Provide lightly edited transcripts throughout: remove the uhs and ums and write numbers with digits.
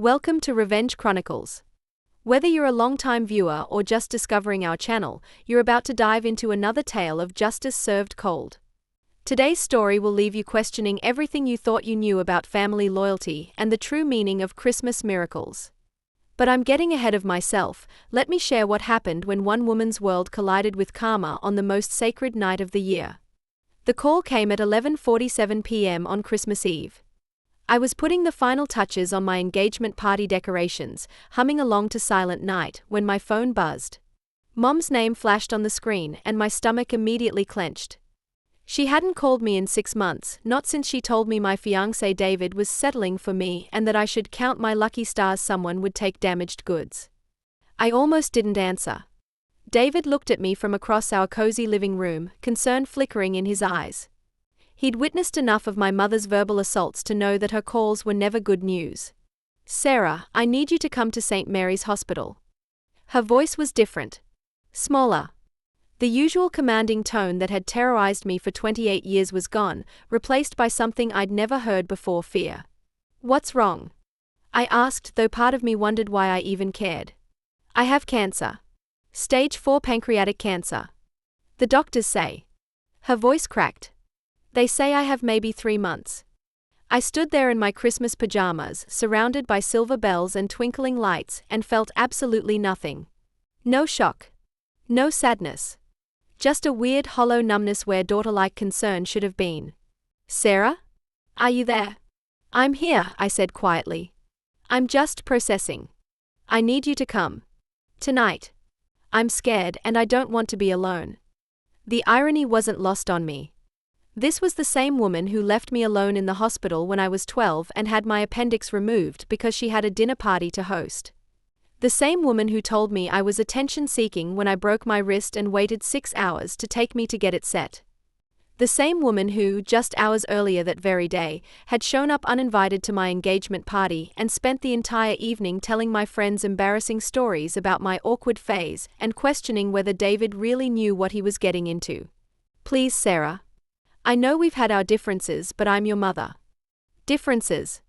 Welcome to Revenge Chronicles. Whether you're a long-time viewer or just discovering our channel, you're about to dive into another tale of justice served cold. Today's story will leave you questioning everything you thought you knew about family loyalty and the true meaning of Christmas miracles. But I'm getting ahead of myself. Let me share what happened when one woman's world collided with karma on the most sacred night of the year. The call came at 11:47 p.m. on Christmas Eve. I was putting the final touches on my engagement party decorations, humming along to Silent Night, when my phone buzzed. Mom's name flashed on the screen, and my stomach immediately clenched. She hadn't called me in 6 months, not since she told me my fiancé David was settling for me and that I should count my lucky stars someone would take damaged goods. I almost didn't answer. David looked at me from across our cozy living room, concern flickering in his eyes. He'd witnessed enough of my mother's verbal assaults to know that her calls were never good news. "Sarah, I need you to come to St. Mary's Hospital." Her voice was different. Smaller. The usual commanding tone that had terrorized me for 28 years was gone, replaced by something I'd never heard before: fear. "What's wrong?" I asked, though part of me wondered why I even cared. "I have cancer. Stage 4 pancreatic cancer. The doctors say." Her voice cracked. "They say I have maybe 3 months." I stood there in my Christmas pajamas, surrounded by silver bells and twinkling lights, and felt absolutely nothing. No shock. No sadness. Just a weird hollow numbness where daughter-like concern should have been. "Sarah? Are you there?" "I'm here," I said quietly. "I'm just processing. I need you to come. Tonight. I'm scared and I don't want to be alone." The irony wasn't lost on me. This was the same woman who left me alone in the hospital when I was 12 and had my appendix removed because she had a dinner party to host. The same woman who told me I was attention-seeking when I broke my wrist and waited 6 hours to take me to get it set. The same woman who, just hours earlier that very day, had shown up uninvited to my engagement party and spent the entire evening telling my friends embarrassing stories about my awkward phase and questioning whether David really knew what he was getting into. "Please, Sarah. I know we've had our differences, but I'm your mother." Differences.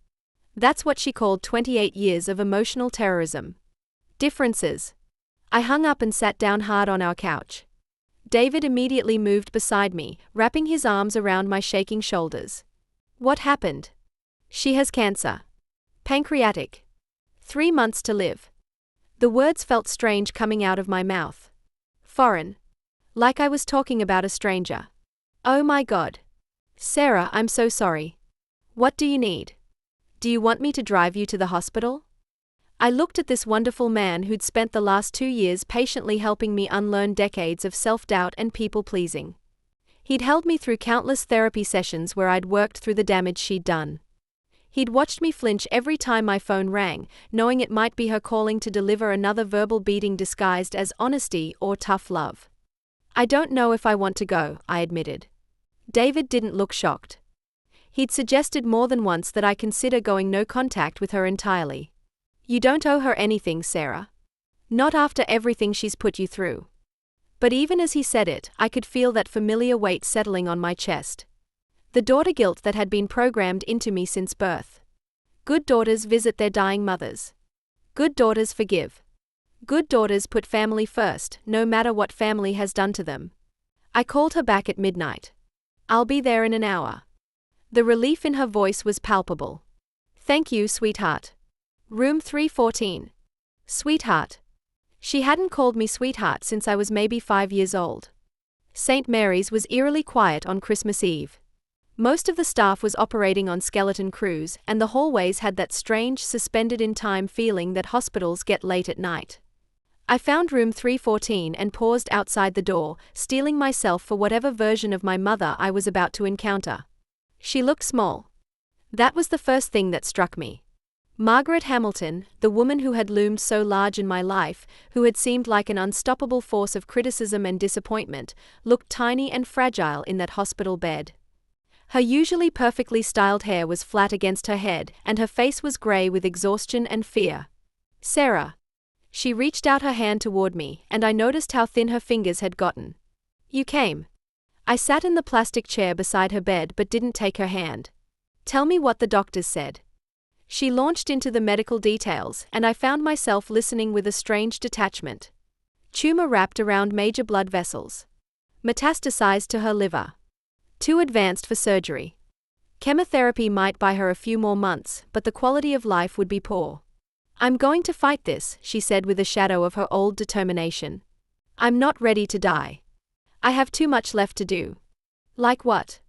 That's what she called 28 years of emotional terrorism. Differences. I hung up and sat down hard on our couch. David immediately moved beside me, wrapping his arms around my shaking shoulders. "What happened?" "She has cancer. Pancreatic. 3 months to live." The words felt strange coming out of my mouth. Foreign. Like I was talking about a stranger. "Oh my God. Sarah, I'm so sorry. What do you need? Do you want me to drive you to the hospital?" I looked at this wonderful man who'd spent the last 2 years patiently helping me unlearn decades of self-doubt and people-pleasing. He'd held me through countless therapy sessions where I'd worked through the damage she'd done. He'd watched me flinch every time my phone rang, knowing it might be her calling to deliver another verbal beating disguised as honesty or tough love. "I don't know if I want to go," I admitted. David didn't look shocked. He'd suggested more than once that I consider going no contact with her entirely. "You don't owe her anything, Sarah. Not after everything she's put you through." But even as he said it, I could feel that familiar weight settling on my chest. The daughter guilt that had been programmed into me since birth. Good daughters visit their dying mothers. Good daughters forgive. Good daughters put family first, no matter what family has done to them. I called her back at midnight. "I'll be there in an hour." The relief in her voice was palpable. "Thank you, sweetheart. Room 314. Sweetheart. She hadn't called me sweetheart since I was maybe 5 years old. St. Mary's was eerily quiet on Christmas Eve. Most of the staff was operating on skeleton crews, and the hallways had that strange suspended-in-time feeling that hospitals get late at night. I found room 314 and paused outside the door, steeling myself for whatever version of my mother I was about to encounter. She looked small. That was the first thing that struck me. Margaret Hamilton, the woman who had loomed so large in my life, who had seemed like an unstoppable force of criticism and disappointment, looked tiny and fragile in that hospital bed. Her usually perfectly styled hair was flat against her head, and her face was gray with exhaustion and fear. "Sarah." She reached out her hand toward me, and I noticed how thin her fingers had gotten. "You came." I sat in the plastic chair beside her bed but didn't take her hand. "Tell me what the doctors said." She launched into the medical details, and I found myself listening with a strange detachment. Tumor wrapped around major blood vessels. Metastasized to her liver. Too advanced for surgery. Chemotherapy might buy her a few more months, but the quality of life would be poor. I'm going to fight this, she said with a shadow of her old determination. I'm not ready to die. I have too much left to do. Like what?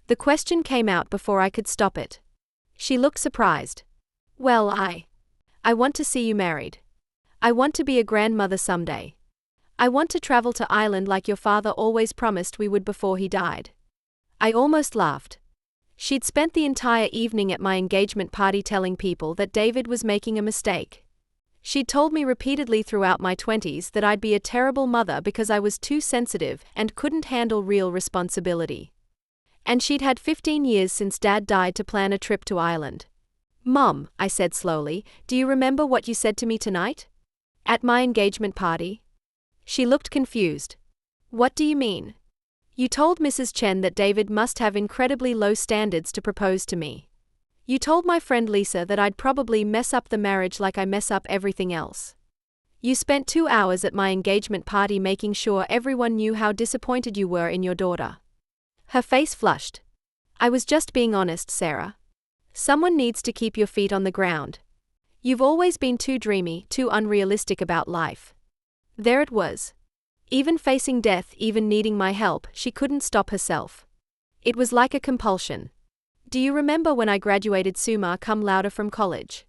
The question came out before I could stop it. She looked surprised. Well, I want to see you married. I want to be a grandmother someday. I want to travel to Ireland like your father always promised we would before he died. I almost laughed. She'd spent the entire evening at my engagement party telling people that David was making a mistake. She'd told me repeatedly throughout my 20s that I'd be a terrible mother because I was too sensitive and couldn't handle real responsibility. And she'd had 15 years since Dad died to plan a trip to Ireland. Mom, I said slowly, do you remember what you said to me tonight? At my engagement party? She looked confused. What do you mean? You told Mrs. Chen that David must have incredibly low standards to propose to me. You told my friend Lisa that I'd probably mess up the marriage like I mess up everything else. You spent 2 hours at my engagement party making sure everyone knew how disappointed you were in your daughter. Her face flushed. I was just being honest, Sarah. Someone needs to keep your feet on the ground. You've always been too dreamy, too unrealistic about life. There it was. Even facing death, even needing my help, she couldn't stop herself. It was like a compulsion. Do you remember when I graduated summa cum laude from college?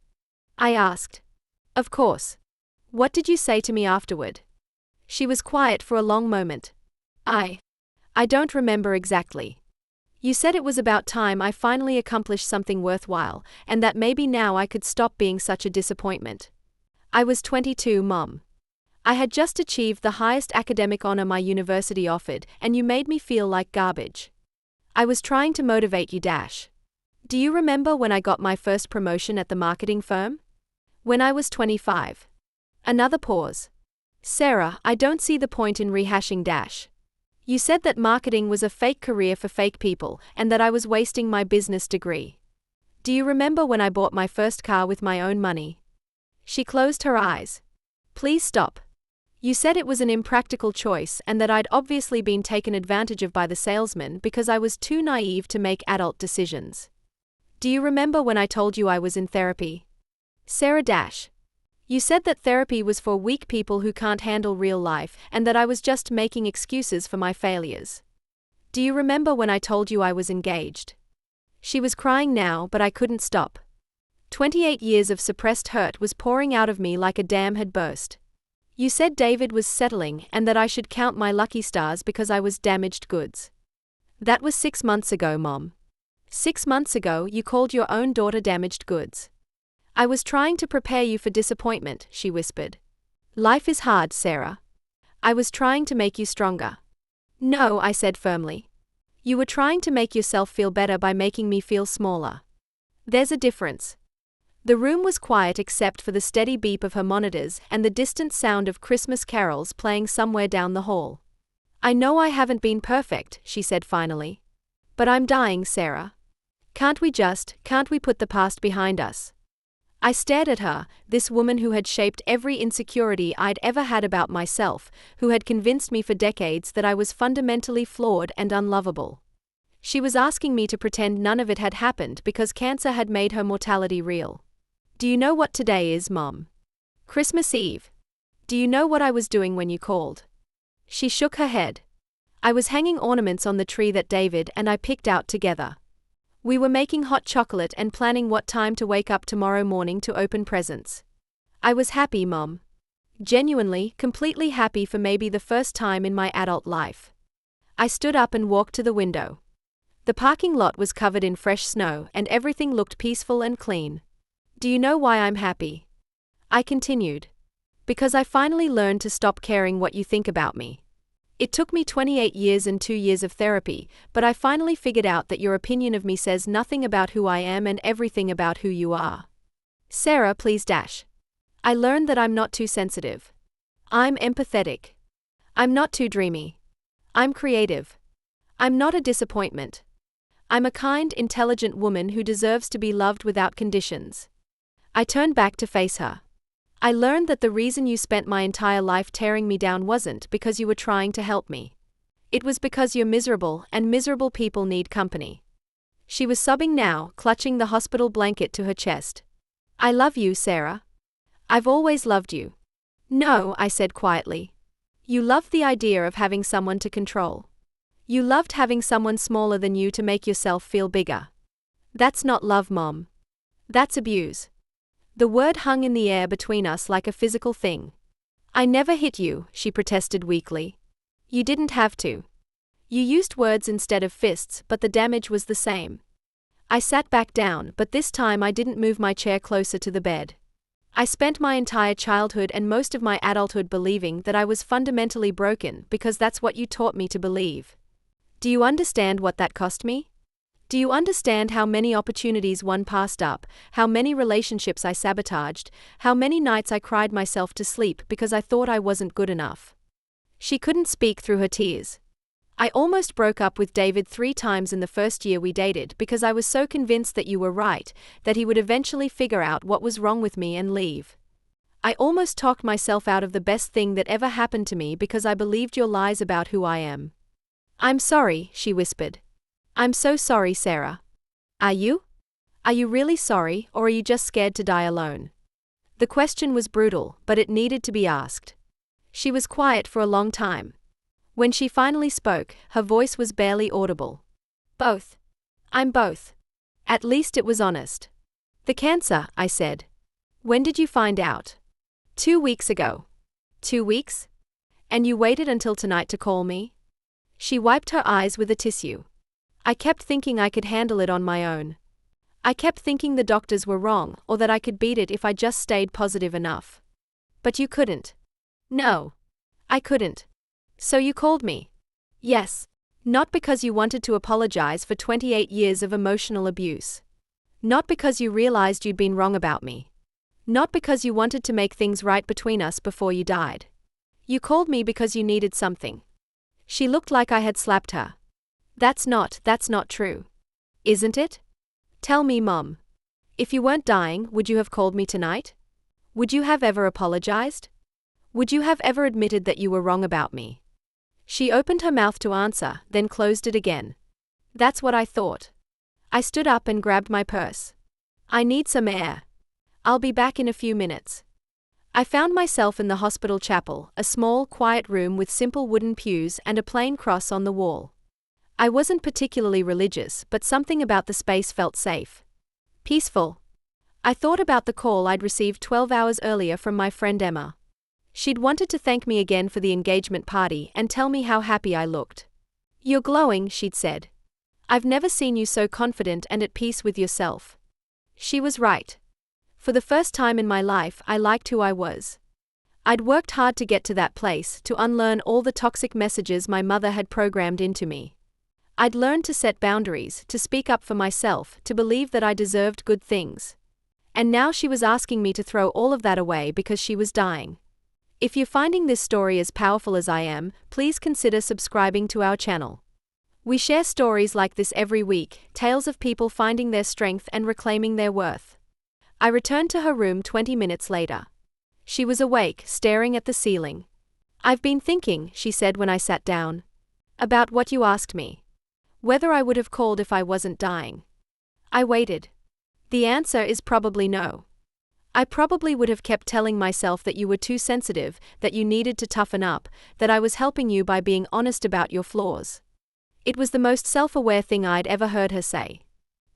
I asked. Of course. What did you say to me afterward? She was quiet for a long moment. I don't remember exactly. You said it was about time I finally accomplished something worthwhile, and that maybe now I could stop being such a disappointment. I was 22, Mom. I had just achieved the highest academic honor my university offered, and you made me feel like garbage. I was trying to motivate you. Do you remember when I got my first promotion at the marketing firm? When I was 25. Another pause. Sarah, I don't see the point in rehashing . You said that marketing was a fake career for fake people, and that I was wasting my business degree. Do you remember when I bought my first car with my own money? She closed her eyes. Please stop. You said it was an impractical choice and that I'd obviously been taken advantage of by the salesman because I was too naive to make adult decisions. Do you remember when I told you I was in therapy? Sarah . You said that therapy was for weak people who can't handle real life and that I was just making excuses for my failures. Do you remember when I told you I was engaged? She was crying now, but I couldn't stop. 28 years of suppressed hurt was pouring out of me like a dam had burst. You said David was settling and that I should count my lucky stars because I was damaged goods. That was 6 months ago, Mom. 6 months ago, you called your own daughter damaged goods. I was trying to prepare you for disappointment, she whispered. Life is hard, Sarah. I was trying to make you stronger. No, I said firmly. You were trying to make yourself feel better by making me feel smaller. There's a difference. The room was quiet except for the steady beep of her monitors and the distant sound of Christmas carols playing somewhere down the hall. I know I haven't been perfect, she said finally. But I'm dying, Sarah. Can't we put the past behind us? I stared at her, this woman who had shaped every insecurity I'd ever had about myself, who had convinced me for decades that I was fundamentally flawed and unlovable. She was asking me to pretend none of it had happened because cancer had made her mortality real. Do you know what today is, Mom? Christmas Eve. Do you know what I was doing when you called? She shook her head. I was hanging ornaments on the tree that David and I picked out together. We were making hot chocolate and planning what time to wake up tomorrow morning to open presents. I was happy, Mom. Genuinely, completely happy for maybe the first time in my adult life. I stood up and walked to the window. The parking lot was covered in fresh snow and everything looked peaceful and clean. Do you know why I'm happy? I continued. Because I finally learned to stop caring what you think about me. It took me 28 years and 2 years of therapy, but I finally figured out that your opinion of me says nothing about who I am and everything about who you are. Sarah, please . I learned that I'm not too sensitive. I'm empathetic. I'm not too dreamy. I'm creative. I'm not a disappointment. I'm a kind, intelligent woman who deserves to be loved without conditions. I turned back to face her. I learned that the reason you spent my entire life tearing me down wasn't because you were trying to help me. It was because you're miserable, and miserable people need company. She was sobbing now, clutching the hospital blanket to her chest. I love you, Sarah. I've always loved you. No, I said quietly. You loved the idea of having someone to control. You loved having someone smaller than you to make yourself feel bigger. That's not love, Mom. That's abuse. The word hung in the air between us like a physical thing. I never hit you, she protested weakly. You didn't have to. You used words instead of fists, but the damage was the same. I sat back down, but this time I didn't move my chair closer to the bed. I spent my entire childhood and most of my adulthood believing that I was fundamentally broken because that's what you taught me to believe. Do you understand what that cost me? Do you understand how many opportunities one passed up, how many relationships I sabotaged, how many nights I cried myself to sleep because I thought I wasn't good enough? She couldn't speak through her tears. I almost broke up with David 3 times in the first year we dated because I was so convinced that you were right, that he would eventually figure out what was wrong with me and leave. I almost talked myself out of the best thing that ever happened to me because I believed your lies about who I am. I'm sorry, she whispered. I'm so sorry, Sarah. Are you? Are you really sorry, or are you just scared to die alone? The question was brutal, but it needed to be asked. She was quiet for a long time. When she finally spoke, her voice was barely audible. Both. I'm both. At least it was honest. The cancer, I said. When did you find out? 2 weeks ago. 2 weeks? And you waited until tonight to call me? She wiped her eyes with a tissue. I kept thinking I could handle it on my own. I kept thinking the doctors were wrong, or that I could beat it if I just stayed positive enough. But you couldn't. No. I couldn't. So you called me. Yes. Not because you wanted to apologize for 28 years of emotional abuse. Not because you realized you'd been wrong about me. Not because you wanted to make things right between us before you died. You called me because you needed something. She looked like I had slapped her. That's not true. Isn't it? Tell me, Mom. If you weren't dying, would you have called me tonight? Would you have ever apologized? Would you have ever admitted that you were wrong about me? She opened her mouth to answer, then closed it again. That's what I thought. I stood up and grabbed my purse. I need some air. I'll be back in a few minutes. I found myself in the hospital chapel, a small, quiet room with simple wooden pews and a plain cross on the wall. I wasn't particularly religious, but something about the space felt safe. Peaceful. I thought about the call I'd received 12 hours earlier from my friend Emma. She'd wanted to thank me again for the engagement party and tell me how happy I looked. You're glowing, she'd said. I've never seen you so confident and at peace with yourself. She was right. For the first time in my life, I liked who I was. I'd worked hard to get to that place, to unlearn all the toxic messages my mother had programmed into me. I'd learned to set boundaries, to speak up for myself, to believe that I deserved good things. And now she was asking me to throw all of that away because she was dying. If you're finding this story as powerful as I am, please consider subscribing to our channel. We share stories like this every week, tales of people finding their strength and reclaiming their worth. I returned to her room 20 minutes later. She was awake, staring at the ceiling. I've been thinking, she said when I sat down. About what you asked me. Whether I would have called if I wasn't dying. I waited. The answer is probably no. I probably would have kept telling myself that you were too sensitive, that you needed to toughen up, that I was helping you by being honest about your flaws. It was the most self-aware thing I'd ever heard her say.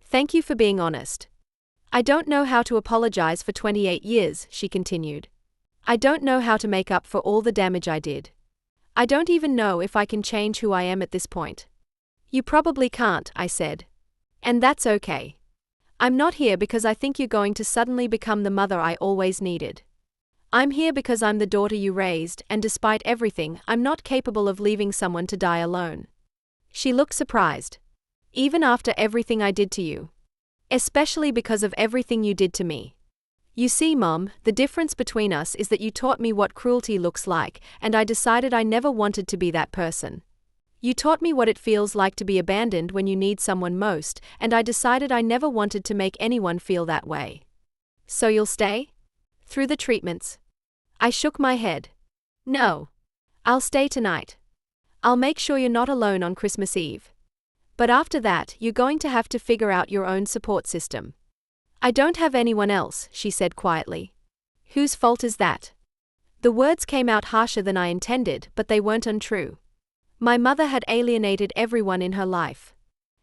Thank you for being honest. I don't know how to apologize for 28 years, she continued. I don't know how to make up for all the damage I did. I don't even know if I can change who I am at this point. You probably can't, I said. And that's okay. I'm not here because I think you're going to suddenly become the mother I always needed. I'm here because I'm the daughter you raised, and despite everything, I'm not capable of leaving someone to die alone. She looked surprised. Even after everything I did to you. Especially because of everything you did to me. You see, Mom, the difference between us is that you taught me what cruelty looks like, and I decided I never wanted to be that person. You taught me what it feels like to be abandoned when you need someone most, and I decided I never wanted to make anyone feel that way. So you'll stay? Through the treatments. I shook my head. No. I'll stay tonight. I'll make sure you're not alone on Christmas Eve. But after that, you're going to have to figure out your own support system. I don't have anyone else, she said quietly. Whose fault is that? The words came out harsher than I intended, but they weren't untrue. My mother had alienated everyone in her life.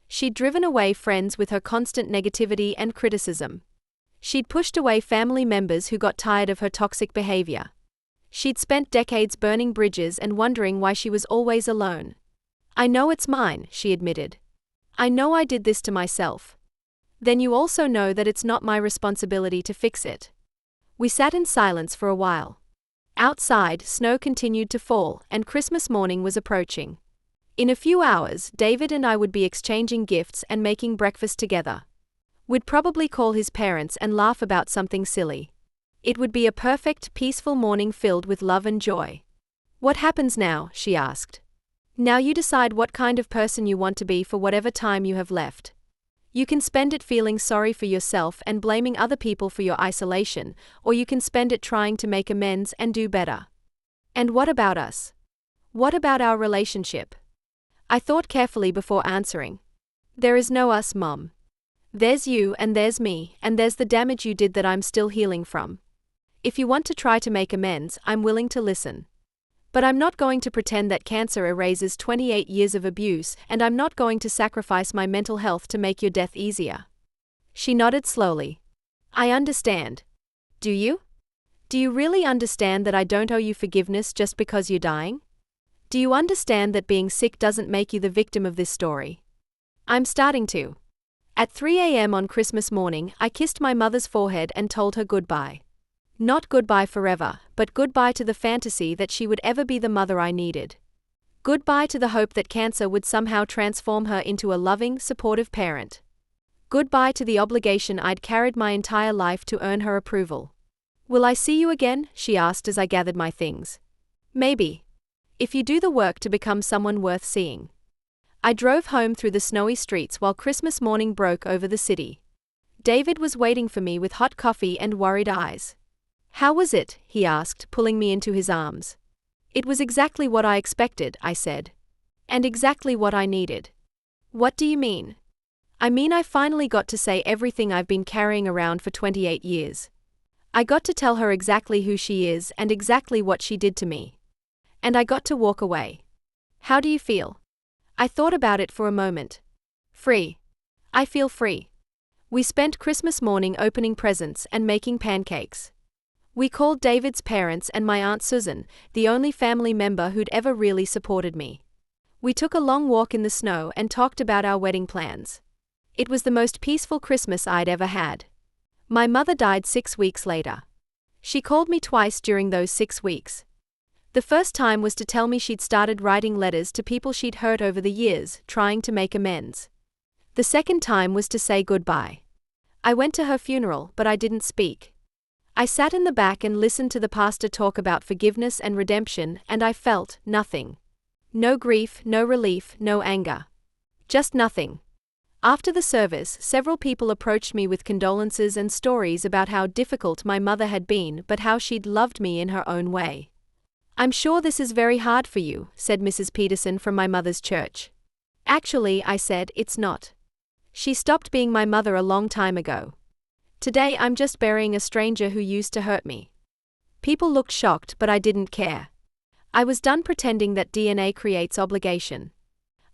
She'd driven away friends with her constant negativity and criticism. She'd pushed away family members who got tired of her toxic behavior. She'd spent decades burning bridges and wondering why she was always alone. I know it's mine, she admitted. I know I did this to myself. Then you also know that it's not my responsibility to fix it. We sat in silence for a while. Outside, snow continued to fall, and Christmas morning was approaching. In a few hours, David and I would be exchanging gifts and making breakfast together. We'd probably call his parents and laugh about something silly. It would be a perfect, peaceful morning filled with love and joy. What happens now? She asked. Now you decide what kind of person you want to be for whatever time you have left. You can spend it feeling sorry for yourself and blaming other people for your isolation, or you can spend it trying to make amends and do better. And what about us? What about our relationship? I thought carefully before answering. There is no us, Mom. There's you and there's me, and there's the damage you did that I'm still healing from. If you want to try to make amends, I'm willing to listen. But I'm not going to pretend that cancer erases 28 years of abuse, and I'm not going to sacrifice my mental health to make your death easier. She nodded slowly. I understand. Do you? Do you really understand that I don't owe you forgiveness just because you're dying? Do you understand that being sick doesn't make you the victim of this story? I'm starting to. At 3 a.m. on Christmas morning, I kissed my mother's forehead and told her goodbye. Not goodbye forever, but goodbye to the fantasy that she would ever be the mother I needed. Goodbye to the hope that cancer would somehow transform her into a loving, supportive parent. Goodbye to the obligation I'd carried my entire life to earn her approval. Will I see you again? She asked as I gathered my things. Maybe. If you do the work to become someone worth seeing. I drove home through the snowy streets while Christmas morning broke over the city. David was waiting for me with hot coffee and worried eyes. How was it? He asked, pulling me into his arms. It was exactly what I expected, I said. And exactly what I needed. What do you mean? I mean I finally got to say everything I've been carrying around for 28 years. I got to tell her exactly who she is and exactly what she did to me. And I got to walk away. How do you feel? I thought about it for a moment. Free. I feel free. We spent Christmas morning opening presents and making pancakes. We called David's parents and my Aunt Susan, the only family member who'd ever really supported me. We took a long walk in the snow and talked about our wedding plans. It was the most peaceful Christmas I'd ever had. My mother died 6 weeks later. She called me twice during those 6 weeks. The first time was to tell me she'd started writing letters to people she'd hurt over the years, trying to make amends. The second time was to say goodbye. I went to her funeral, but I didn't speak. I sat in the back and listened to the pastor talk about forgiveness and redemption, and I felt nothing. No grief, no relief, no anger. Just nothing. After the service, several people approached me with condolences and stories about how difficult my mother had been but how she'd loved me in her own way. I'm sure this is very hard for you, said Mrs. Peterson from my mother's church. Actually, I said, it's not. She stopped being my mother a long time ago. Today I'm just burying a stranger who used to hurt me. People looked shocked, but I didn't care. I was done pretending that DNA creates obligation.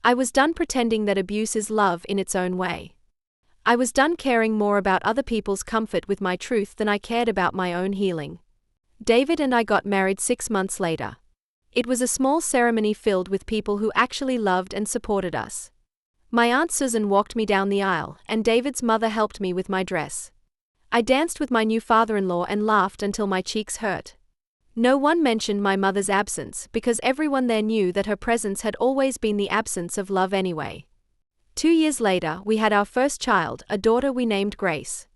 I was done pretending that abuse is love in its own way. I was done caring more about other people's comfort with my truth than I cared about my own healing. David and I got married 6 months later. It was a small ceremony filled with people who actually loved and supported us. My Aunt Susan walked me down the aisle, and David's mother helped me with my dress. I danced with my new father-in-law and laughed until my cheeks hurt. No one mentioned my mother's absence because everyone there knew that her presence had always been the absence of love anyway. 2 years later, we had our first child, a daughter we named Grace.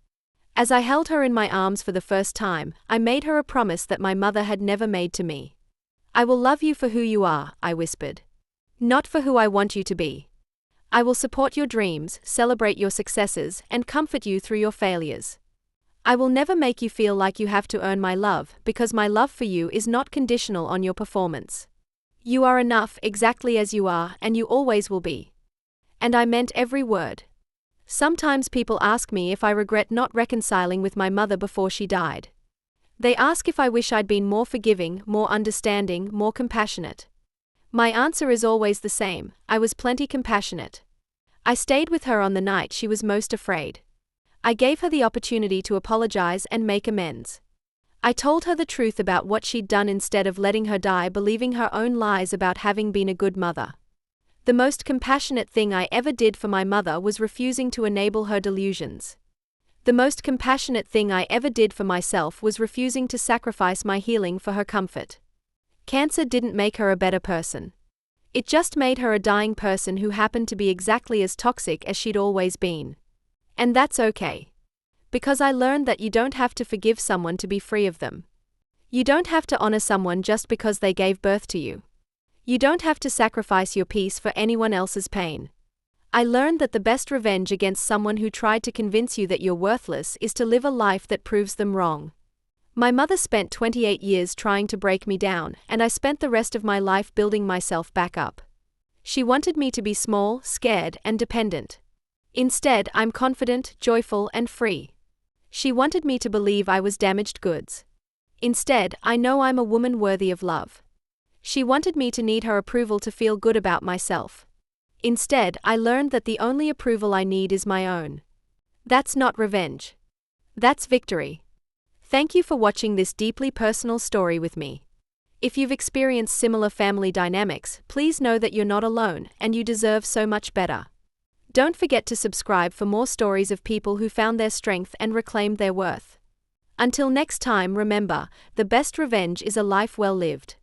As I held her in my arms for the first time, I made her a promise that my mother had never made to me. I will love you for who you are, I whispered. not for who I want you to be. I will support your dreams, celebrate your successes, and comfort you through your failures. I will never make you feel like you have to earn my love, because my love for you is not conditional on your performance. You are enough exactly as you are, and you always will be. And I meant every word. Sometimes people ask me if I regret not reconciling with my mother before she died. They ask if I wish I'd been more forgiving, more understanding, more compassionate. My answer is always the same: I was plenty compassionate. I stayed with her on the night she was most afraid. I gave her the opportunity to apologize and make amends. I told her the truth about what she'd done instead of letting her die believing her own lies about having been a good mother. The most compassionate thing I ever did for my mother was refusing to enable her delusions. The most compassionate thing I ever did for myself was refusing to sacrifice my healing for her comfort. Cancer didn't make her a better person. It just made her a dying person who happened to be exactly as toxic as she'd always been. And that's okay. Because I learned that you don't have to forgive someone to be free of them. You don't have to honor someone just because they gave birth to you. You don't have to sacrifice your peace for anyone else's pain. I learned that the best revenge against someone who tried to convince you that you're worthless is to live a life that proves them wrong. My mother spent 28 years trying to break me down, and I spent the rest of my life building myself back up. She wanted me to be small, scared, and dependent. Instead, I'm confident, joyful, and free. She wanted me to believe I was damaged goods. Instead, I know I'm a woman worthy of love. She wanted me to need her approval to feel good about myself. Instead, I learned that the only approval I need is my own. That's not revenge. That's victory. Thank you for watching this deeply personal story with me. If you've experienced similar family dynamics, please know that you're not alone, and you deserve so much better. Don't forget to subscribe for more stories of people who found their strength and reclaimed their worth. Until next time, remember, the best revenge is a life well lived.